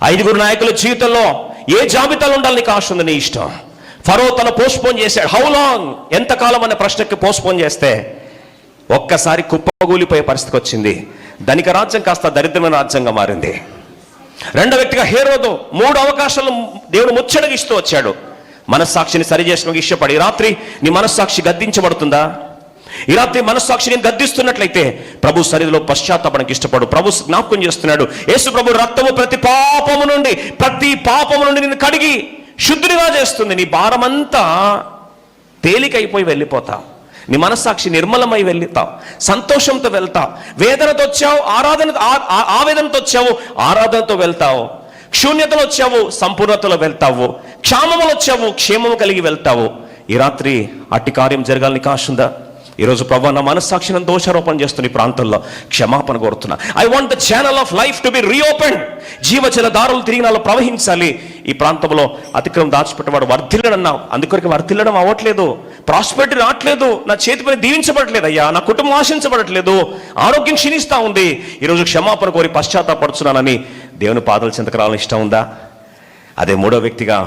5 నాయకుల జీవితంలో ఏ జాబితాలో ఉండాలి నీకు ఆశ ఉంది, నీ ఇష్టం. ఫరో తన పోస్ట్పోన్ చేశాడు. హౌ లాంగ్, ఎంతకాలం అనే ప్రశ్నకి పోస్ట్పోన్ చేస్తే ఒక్కసారి కుప్పగూలిపోయే పరిస్థితికి వచ్చింది. ధనిక రాజ్యం కాస్త దరిద్రమైన రాజ్యంగా మారింది. రెండో వ్యక్తిగా హేరోదు 3 అవకాశాలు దేవుడు ముచ్చటగా ఇస్తూ వచ్చాడు. మనస్సాక్షిని సరిచేసిన ఇష్టపడి, ఈ రాత్రి నీ మనస్సాక్షి గద్దించబడుతుందా? ఈ రాత్రి మనస్సాక్షిని గద్దిస్తున్నట్లయితే ప్రభు సన్నిధిలో పశ్చాత్తాపడానికి ఇష్టపడు. ప్రభు జ్ఞాపకం చేస్తున్నాడు, యేసు ప్రభు రక్తము ప్రతి పాపము నుండి నిన్ను కడిగి శుద్ధిగా చేస్తుంది. నీ భారమంతా తేలికైపోయి వెళ్ళిపోతావు. నీ మనస్సాక్షి నిర్మలమై వెళ్తావు, సంతోషంతో వెళ్తావు. వేదనతో వచ్చావు, ఆవేదనతో వచ్చావు, ఆరాధనతో వెళ్తావు. శూన్యతలో వచ్చావు, సంపూర్ణతలో వెళ్తావు. క్షామములు వచ్చావు, క్షేమము కలిగి వెళ్తావు. ఈ రాత్రి అట్టి కార్యం జరగాలని ఆశ ఉందా? ఈరోజు ప్రభు నా మనస్సాక్షిని దోషారోపణ చేస్తున్న ఈ ప్రాంతంలో క్షమాపణ కోరుతున్నా. I want the channel of life to be reopen. జీవజల దారులు తిరిగి నాలో ప్రవహించాలి. ఈ ప్రాంతంలో అతిక్రమం దాచిపెట్టేవాడు వర్ధిల్లడన్నావు, అందుకొరకు వర్ధిల్లడం అవ్వట్లేదు, ప్రాస్పెరిటీ రావట్లేదు, నా చేతి పని దీవించబడట్లేదు అయ్యా, నా కుటుంబం ఆశించబడట్లేదు, ఆరోగ్యం క్షీణిస్తూ ఉంది. ఈరోజు క్షమాపణ కోరి పశ్చాత్తాపడుతున్నానని దేవుని పాదాల చెంతకు రావాలని ఇష్టం ఉందా? అదే 3వ వ్యక్తిగా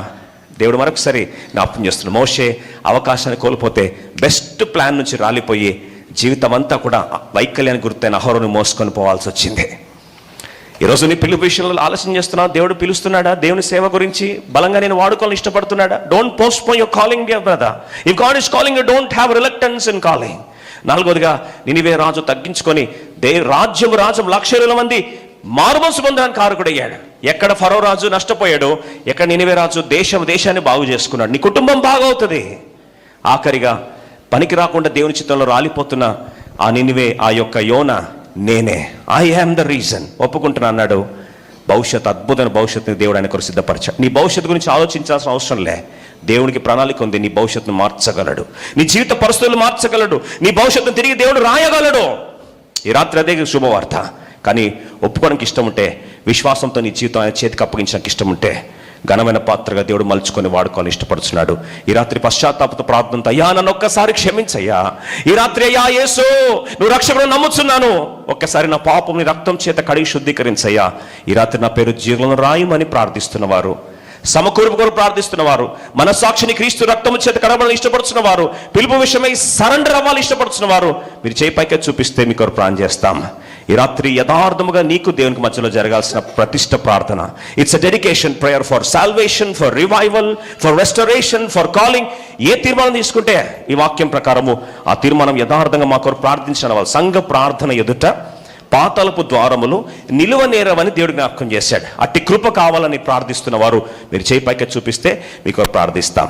దేవుడు మరొకసారి జ్ఞాపకం చేస్తున్నాడు. మోషే అవకాశాన్ని కోల్పోతే బెస్ట్ ప్లాన్ నుంచి రాలిపోయి జీవితం అంతా కూడా వైకల్యానికి గుర్తైన అహరోను మోసుకొని పోవాల్సి వచ్చింది. ఈరోజు నీ పిలుపు విషయంలో ఆలోచన చేస్తున్నా, దేవుడు పిలుస్తున్నాడా? దేవుని సేవ గురించి బలంగా నేను వాడుకోవాలని ఇష్టపడుతున్నాడా? Don't postpone your calling dear brother. If God is calling you, don't have reluctance in calling. 4వదిగా నినివే రాజు తగ్గించుకొని రాజ్యం 1,00,000 మంది మారుమనసు పొందడానికి కారకుడయ్యాడు. ఎక్కడ ఫరో రాజు నష్టపోయాడో, ఎక్కడ నినివే రాజు దేశాన్ని బాగు చేసుకున్నాడు. నీ కుటుంబం బాగవుతుంది. ఆఖరిగా పనికి రాకుండా దేవుని చిత్తంలో రాలిపోతున్న ఆ నినివే, ఆ యొక్క యోన నేనే, ఐ యామ్ ద రీజన్ ఒప్పుకుంటున్నా అన్నాడు. భవిష్యత్తు, అద్భుతమైన భవిష్యత్తుని దేవుడు ఆయన కొరకు సిద్ధపరిచాడు. నీ భవిష్యత్తు గురించి ఆలోచించాల్సిన అవసరం లే. దేవునికి ప్రణాళిక ఉంది. నీ భవిష్యత్తును మార్చగలడు, నీ జీవిత పరిస్థితులు మార్చగలడు, నీ భవిష్యత్తును తిరిగి దేవుడు రాయగలడు. ఈ రాత్రి అదే శుభవార్త. కానీ ఒప్పుకోవడానికి ఇష్టం ఉంటే, విశ్వాసంతో నీ జీవితం ఆయన చేతికి అప్పగించడానికి ఇష్టం ఉంటే, ఘనమైన పాత్రగా దేవుడు మలుచుకొని వాడుకోవాలని ఇష్టపడుతున్నాడు. ఈ రాత్రి పశ్చాత్తాపంతో ప్రార్థనతో, అయ్యా నన్ను ఒక్కసారి క్షమించయ్యా. ఈ రాత్రి అయ్యా యేసు నువ్వు రక్షకుడు నమ్ముతున్నాను, ఒక్కసారి నా పాపం నీ రక్తం చేత కడిగి శుద్ధీకరించయ్యా. ఈ రాత్రి నా పేరు జీవులను రాయమని ప్రార్థిస్తున్నవారు, సమకూర్పు కొరకు ప్రార్థిస్తున్నవారు, మనస్సాక్షిని క్రీస్తు రక్తము చేత కడగడానికి ఇష్టపడుతున్నవారు, పిలుపు విషయమై సరెండర్ అవ్వాలి ఇష్టపడుతున్నవారు, మీరు చేయి పైకి చూపిస్తే మీ కొరకు ప్రార్థన చేస్తాం. ఈ రాత్రి యథార్థముగా నీకు దేవునికి మధ్యలో జరగాల్సిన ప్రతిష్ట ప్రార్థన. It's a dedication prayer for salvation, for revival, for restoration, for calling. ఏ తీర్మానం తీసుకుంటే ఈ వాక్యం ప్రకారము ఆ తీర్మానం యథార్థంగా మా కొరకు ప్రార్థించిన వాళ్ళు సంఘ ప్రార్థన ఎదుట పాతాళపు ద్వారములు నిలువనేరవని దేవుడు జ్ఞాపకం చేశాడు. అట్టి కృప కావాలని ప్రార్థిస్తున్న వారు మీరు చేయి పైకి చూపిస్తే మీకు ప్రార్థిస్తాం.